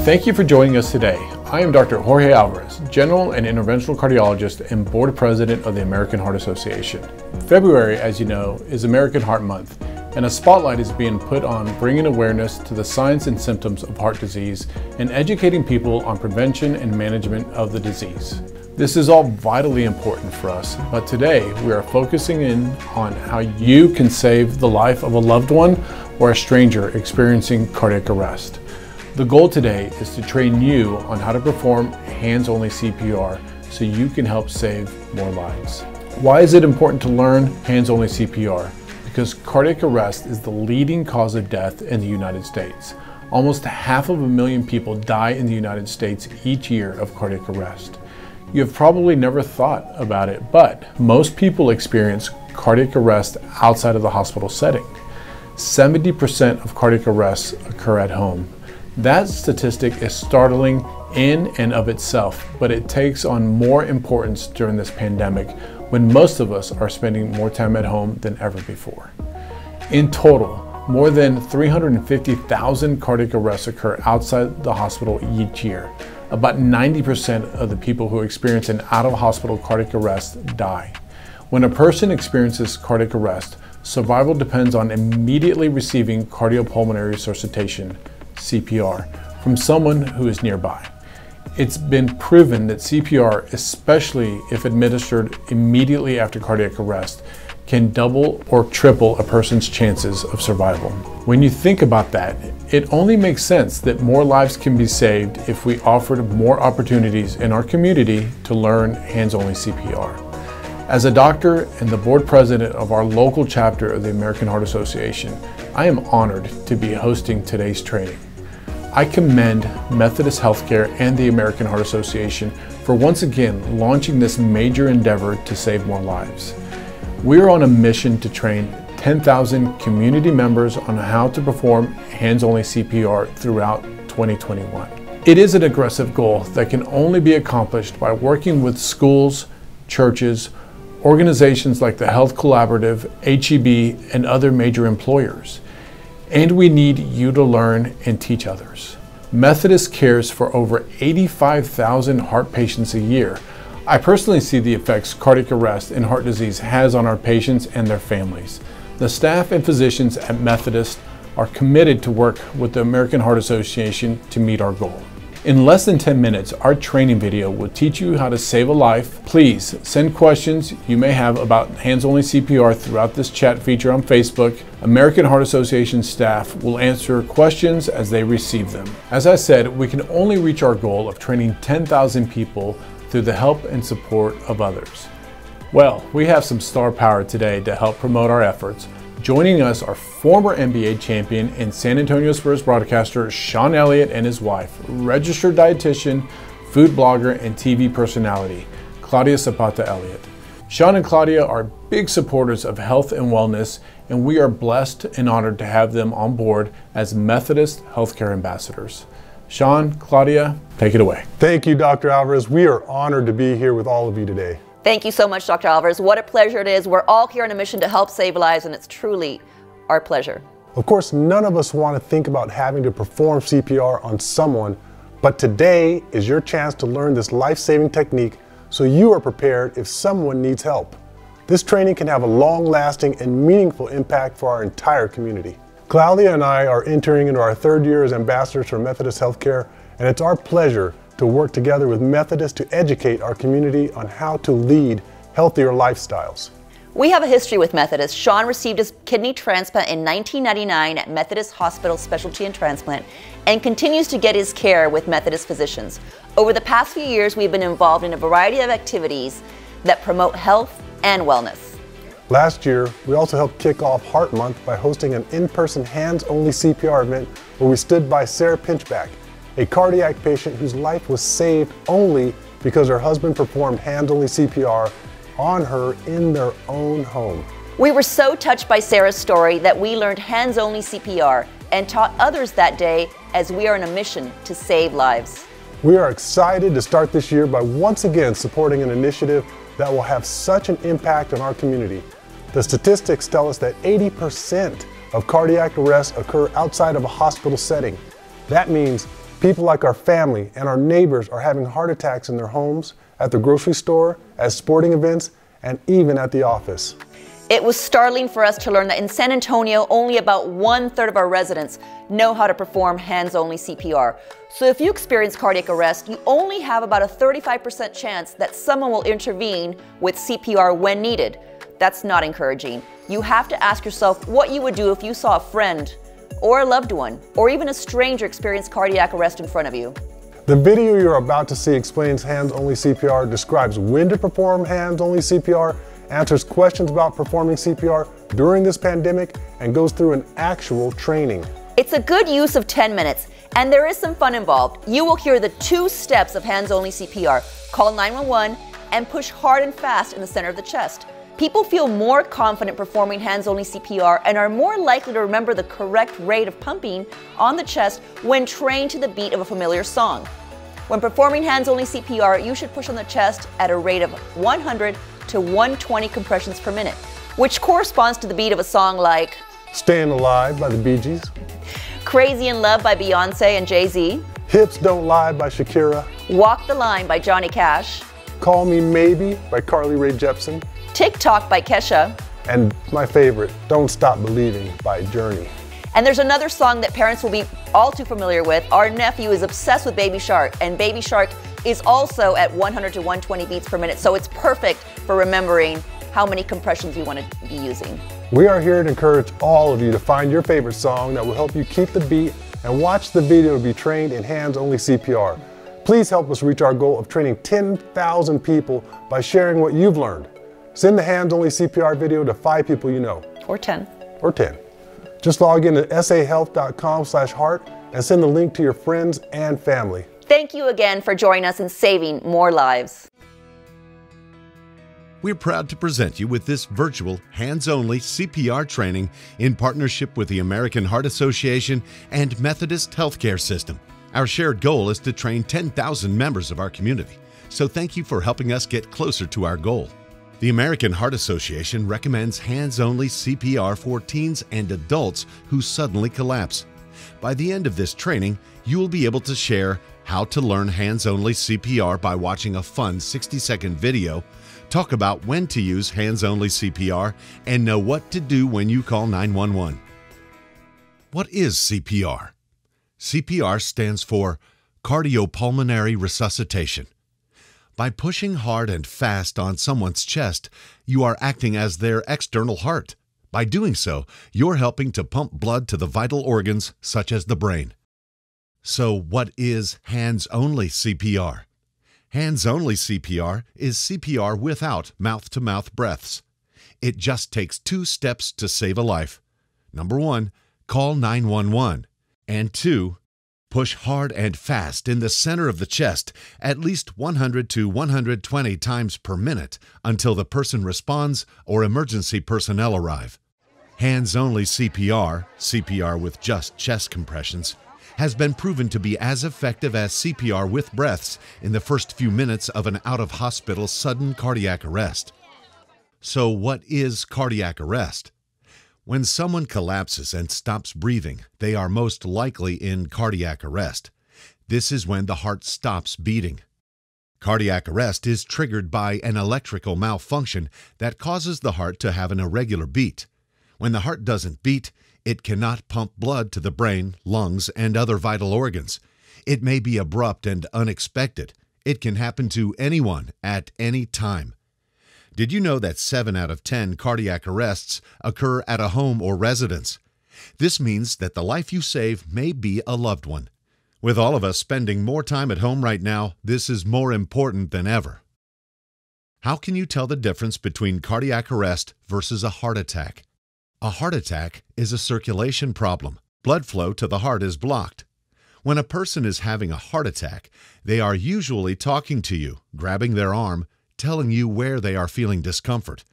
Thank you for joining us today. I am Dr. Jorge Alvarez, General and Interventional Cardiologist and Board President of the American Heart Association. February, as you know, is American Heart Month, and a spotlight is being put on bringing awareness to the signs and symptoms of heart disease and educating people on prevention and management of the disease. This is all vitally important for us, but today we are focusing in on how you can save the life of a loved one or a stranger experiencing cardiac arrest. The goal today is to train you on how to perform hands-only CPR so you can help save more lives. Why is it important to learn hands-only CPR? Because cardiac arrest is the leading cause of death in the United States. Almost 500,000 people die in the United States each year of cardiac arrest. You have probably never thought about it, but most people experience cardiac arrest outside of the hospital setting. 70% of cardiac arrests occur at home. That statistic is startling in and of itself, but it takes on more importance during this pandemic when most of us are spending more time at home than ever before. In total, more than 350,000 cardiac arrests occur outside the hospital each year. About 90% of the people who experience an out-of-hospital cardiac arrest die. When a person experiences cardiac arrest, survival depends on immediately receiving cardiopulmonary resuscitation, CPR, from someone who is nearby. It's been proven that CPR, especially if administered immediately after cardiac arrest, can double or triple a person's chances of survival. When you think about that, it only makes sense that more lives can be saved if we offered more opportunities in our community to learn hands-only CPR. As a doctor and the board president of our local chapter of the American Heart Association, I am honored to be hosting today's training. I commend Methodist Healthcare and the American Heart Association for once again launching this major endeavor to save more lives. We are on a mission to train 10,000 community members on how to perform hands-only CPR throughout 2021. It is an aggressive goal that can only be accomplished by working with schools, churches, organizations like the Health Collaborative, HEB, and other major employers. And we need you to learn and teach others. Methodist cares for over 85,000 heart patients a year. I personally see the effects cardiac arrest and heart disease has on our patients and their families. The staff and physicians at Methodist are committed to work with the American Heart Association to meet our goal. In less than 10 minutes, our training video will teach you how to save a life. Please send questions you may have about hands-only CPR throughout this chat feature on Facebook. American Heart Association staff will answer questions as they receive them. As I said, we can only reach our goal of training 10,000 people through the help and support of others. Well, we have some star power today to help promote our efforts. Joining us are former NBA champion and San Antonio Spurs broadcaster Sean Elliott and his wife, registered dietitian, food blogger, and TV personality, Claudia Zapata Elliott. Sean and Claudia are big supporters of health and wellness, and we are blessed and honored to have them on board as Methodist Healthcare Ambassadors. Sean, Claudia, take it away. Thank you, Dr. Alvarez. We are honored to be here with all of you today. Thank you so much, Dr. Alvarez. What a pleasure it is. We're all here on a mission to help save lives, and it's truly our pleasure. Of course, none of us want to think about having to perform CPR on someone, but today is your chance to learn this life-saving technique so you are prepared if someone needs help. This training can have a long-lasting and meaningful impact for our entire community. Claudia and I are entering into our third year as ambassadors for Methodist Healthcare, and it's our pleasure to work together with Methodist to educate our community on how to lead healthier lifestyles. We have a history with Methodist. Sean received his kidney transplant in 1999 at Methodist Hospital Specialty and Transplant and continues to get his care with Methodist physicians. Over the past few years, we've been involved in a variety of activities that promote health and wellness. Last year, we also helped kick off Heart Month by hosting an in-person hands-only CPR event where we stood by Sarah Pinchback, a cardiac patient whose life was saved only because her husband performed hands-only CPR on her in their own home. We were so touched by Sarah's story that we learned hands-only CPR and taught others that day as we are on a mission to save lives. We are excited to start this year by once again supporting an initiative that will have such an impact on our community. The statistics tell us that 80% of cardiac arrests occur outside of a hospital setting. That means People like our family and our neighbors are having heart attacks in their homes, at the grocery store, at sporting events, and even at the office. It was startling for us to learn that in San Antonio, only about 1/3 of our residents know how to perform hands-only CPR. So if you experience cardiac arrest, you only have about a 35% chance that someone will intervene with CPR when needed. That's not encouraging. You have to ask yourself what you would do if you saw a friend or a loved one, or even a stranger experience cardiac arrest in front of you. The video you're about to see explains hands-only CPR, describes when to perform hands-only CPR, answers questions about performing CPR during this pandemic, and goes through an actual training. It's a good use of 10 minutes, and there is some fun involved. You will hear the 2 steps of hands-only CPR. Call 911 and push hard and fast in the center of the chest. People feel more confident performing hands-only CPR and are more likely to remember the correct rate of pumping on the chest when trained to the beat of a familiar song. When performing hands-only CPR, you should push on the chest at a rate of 100 to 120 compressions per minute, which corresponds to the beat of a song like Staying Alive by the Bee Gees, Crazy in Love by Beyonce and Jay-Z, Hips Don't Lie by Shakira, Walk the Line by Johnny Cash, Call Me Maybe by Carly Rae Jepsen, TikTok by Kesha, and my favorite, Don't Stop Believing by Journey. And there's another song that parents will be all too familiar with. Our nephew is obsessed with Baby Shark, and Baby Shark is also at 100 to 120 beats per minute, so it's perfect for remembering how many compressions you want to be using. We are here to encourage all of you to find your favorite song that will help you keep the beat and watch the video to be trained in hands-only CPR. Please help us reach our goal of training 10,000 people by sharing what you've learned. Send the hands-only CPR video to 5 people you know. Or 10. Or 10. Just log in to sahealth.com/heart and send the link to your friends and family. Thank you again for joining us in saving more lives. We're proud to present you with this virtual hands-only CPR training in partnership with the American Heart Association and Methodist Healthcare System. Our shared goal is to train 10,000 members of our community, so thank you for helping us get closer to our goal. The American Heart Association recommends hands-only CPR for teens and adults who suddenly collapse. By the end of this training, you will be able to share how to learn hands-only CPR by watching a fun 60-second video, talk about when to use hands-only CPR, and know what to do when you call 911. What is CPR? CPR stands for Cardiopulmonary Resuscitation. By pushing hard and fast on someone's chest, you are acting as their external heart. By doing so, you're helping to pump blood to the vital organs such as the brain. So what is hands-only CPR? Hands-only CPR is CPR without mouth-to-mouth breaths. It just takes 2 steps to save a life. Number 1, call 911. And 2, push hard and fast in the center of the chest at least 100 to 120 times per minute until the person responds or emergency personnel arrive. Hands-only CPR, CPR with just chest compressions, has been proven to be as effective as CPR with breaths in the first few minutes of an out-of-hospital sudden cardiac arrest. So what is cardiac arrest? When someone collapses and stops breathing, they are most likely in cardiac arrest. This is when the heart stops beating. Cardiac arrest is triggered by an electrical malfunction that causes the heart to have an irregular beat. When the heart doesn't beat, it cannot pump blood to the brain, lungs, and other vital organs. It may be abrupt and unexpected. It can happen to anyone at any time. Did you know that 7 out of 10 cardiac arrests occur at a home or residence? This means that the life you save may be a loved one. With all of us spending more time at home right now, this is more important than ever. How can you tell the difference between cardiac arrest versus a heart attack? A heart attack is a circulation problem. Blood flow to the heart is blocked. When a person is having a heart attack, they are usually talking to you, grabbing their arm, telling you where they are feeling discomfort.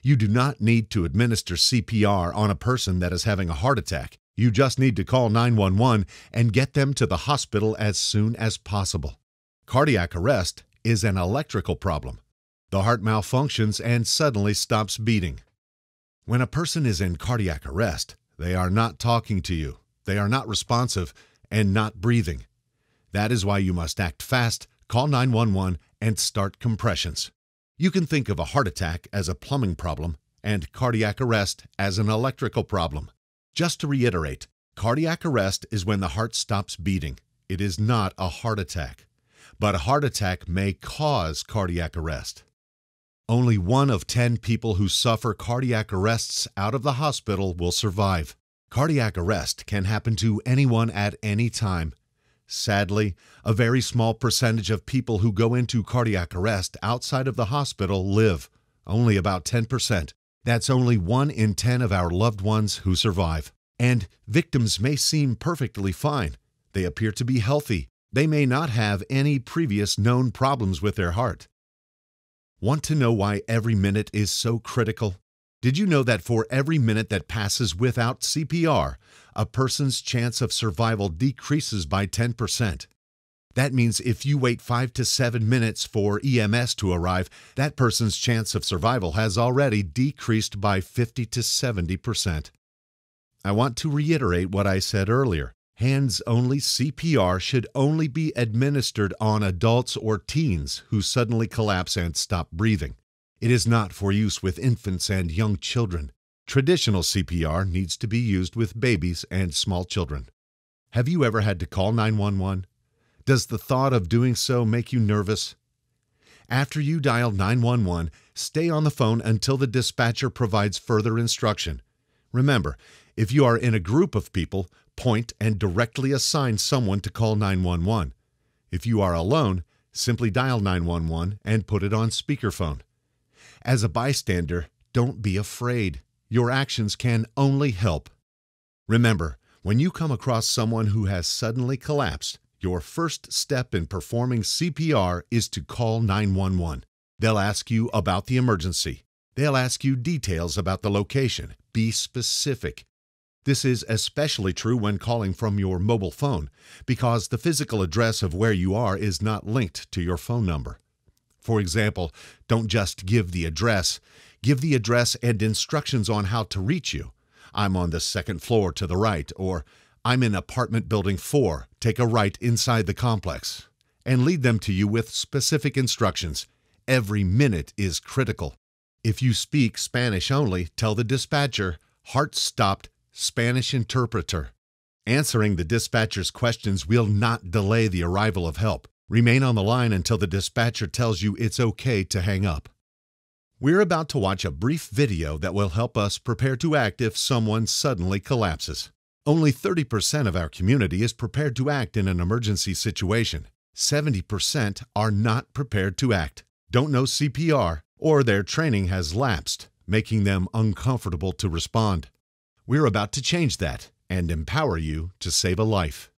You do not need to administer CPR on a person that is having a heart attack. You just need to call 911 and get them to the hospital as soon as possible. Cardiac arrest is an electrical problem. The heart malfunctions and suddenly stops beating. When a person is in cardiac arrest, they are not talking to you, they are not responsive, and not breathing. That is why you must act fast, call 911, and start compressions. You can think of a heart attack as a plumbing problem and cardiac arrest as an electrical problem. Just to reiterate, cardiac arrest is when the heart stops beating. It is not a heart attack. But a heart attack may cause cardiac arrest. Only 1 of 10 people who suffer cardiac arrests out of the hospital will survive. Cardiac arrest can happen to anyone at any time. Sadly, a very small percentage of people who go into cardiac arrest outside of the hospital live, only about 10%. That's only 1 in 10 of our loved ones who survive. And victims may seem perfectly fine. They appear to be healthy. They may not have any previous known problems with their heart. Want to know why every minute is so critical? Did you know that for every minute that passes without CPR, a person's chance of survival decreases by 10%? That means if you wait 5 to 7 minutes for EMS to arrive, that person's chance of survival has already decreased by 50 to 70%. I want to reiterate what I said earlier. Hands-only CPR should only be administered on adults or teens who suddenly collapse and stop breathing. It is not for use with infants and young children. Traditional CPR needs to be used with babies and small children. Have you ever had to call 911? Does the thought of doing so make you nervous? After you dial 911, stay on the phone until the dispatcher provides further instruction. Remember, if you are in a group of people, point and directly assign someone to call 911. If you are alone, simply dial 911 and put it on speakerphone. As a bystander, don't be afraid. Your actions can only help. Remember, when you come across someone who has suddenly collapsed, your first step in performing CPR is to call 911. They'll ask you about the emergency. They'll ask you details about the location. Be specific. This is especially true when calling from your mobile phone, because the physical address of where you are is not linked to your phone number. For example, don't just give the address. Give the address and instructions on how to reach you. I'm on the 2nd floor to the right, or I'm in apartment building 4. Take a right inside the complex. And lead them to you with specific instructions. Every minute is critical. If you speak Spanish only, tell the dispatcher, "Heart stopped, Spanish interpreter." Answering the dispatcher's questions will not delay the arrival of help. Remain on the line until the dispatcher tells you it's okay to hang up. We're about to watch a brief video that will help us prepare to act if someone suddenly collapses. Only 30% of our community is prepared to act in an emergency situation. 70% are not prepared to act, don't know CPR, or their training has lapsed, making them uncomfortable to respond. We're about to change that and empower you to save a life.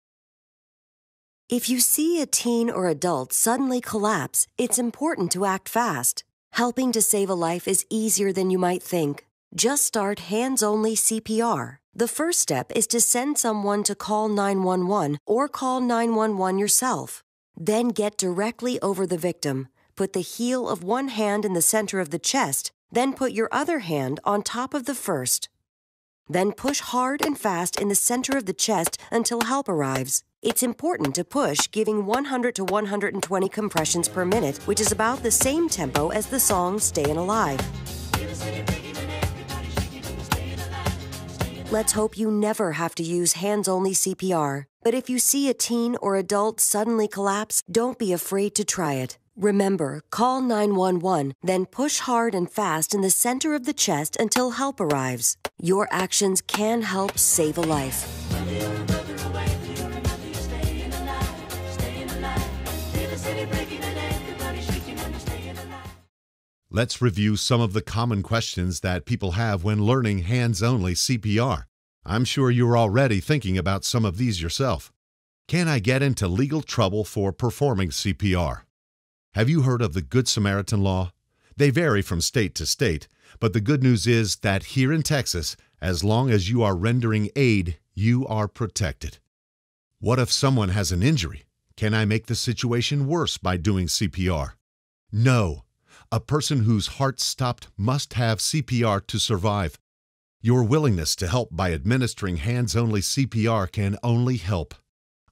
If you see a teen or adult suddenly collapse, it's important to act fast. Helping to save a life is easier than you might think. Just start hands-only CPR. The first step is to send someone to call 911 or call 911 yourself. Then get directly over the victim. Put the heel of one hand in the center of the chest, then put your other hand on top of the first. Then push hard and fast in the center of the chest until help arrives. It's important to push, giving 100 to 120 compressions per minute, which is about the same tempo as the song Stayin' Alive. Let's hope you never have to use hands-only CPR. But if you see a teen or adult suddenly collapse, don't be afraid to try it. Remember, call 911, then push hard and fast in the center of the chest until help arrives. Your actions can help save a life. Let's review some of the common questions that people have when learning hands-only CPR. I'm sure you're already thinking about some of these yourself. Can I get into legal trouble for performing CPR? Have you heard of the Good Samaritan law? They vary from state to state, but the good news is that here in Texas, as long as you are rendering aid, you are protected. What if someone has an injury? Can I make the situation worse by doing CPR? No. A person whose heart stopped must have CPR to survive. Your willingness to help by administering hands-only CPR can only help.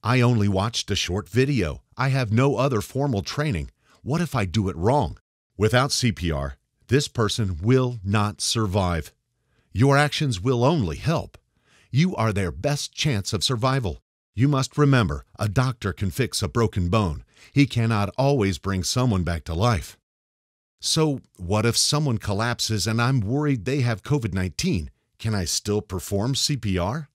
I only watched a short video. I have no other formal training. What if I do it wrong? Without CPR, this person will not survive. Your actions will only help. You are their best chance of survival. You must remember, a doctor can fix a broken bone. He cannot always bring someone back to life. So, what if someone collapses and I'm worried they have COVID-19? Can I still perform CPR?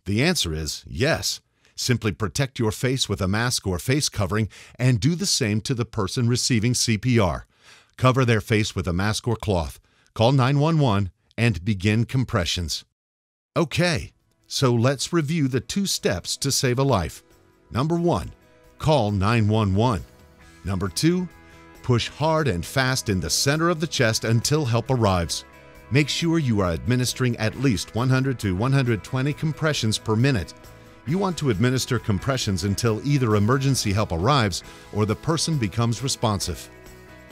The answer is yes. Simply protect your face with a mask or face covering and do the same to the person receiving CPR. Cover their face with a mask or cloth. Call 911 and begin compressions. Okay, so let's review the 2 steps to save a life. Number 1, call 911. Number 2, push hard and fast in the center of the chest until help arrives. Make sure you are administering at least 100 to 120 compressions per minute. You want to administer compressions until either emergency help arrives or the person becomes responsive.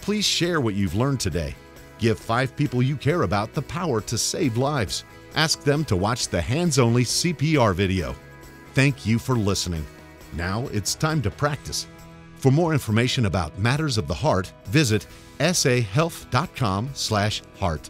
Please share what you've learned today. Give 5 people you care about the power to save lives. Ask them to watch the hands-only CPR video. Thank you for listening. Now it's time to practice. For more information about matters of the heart, visit sahealth.com/heart.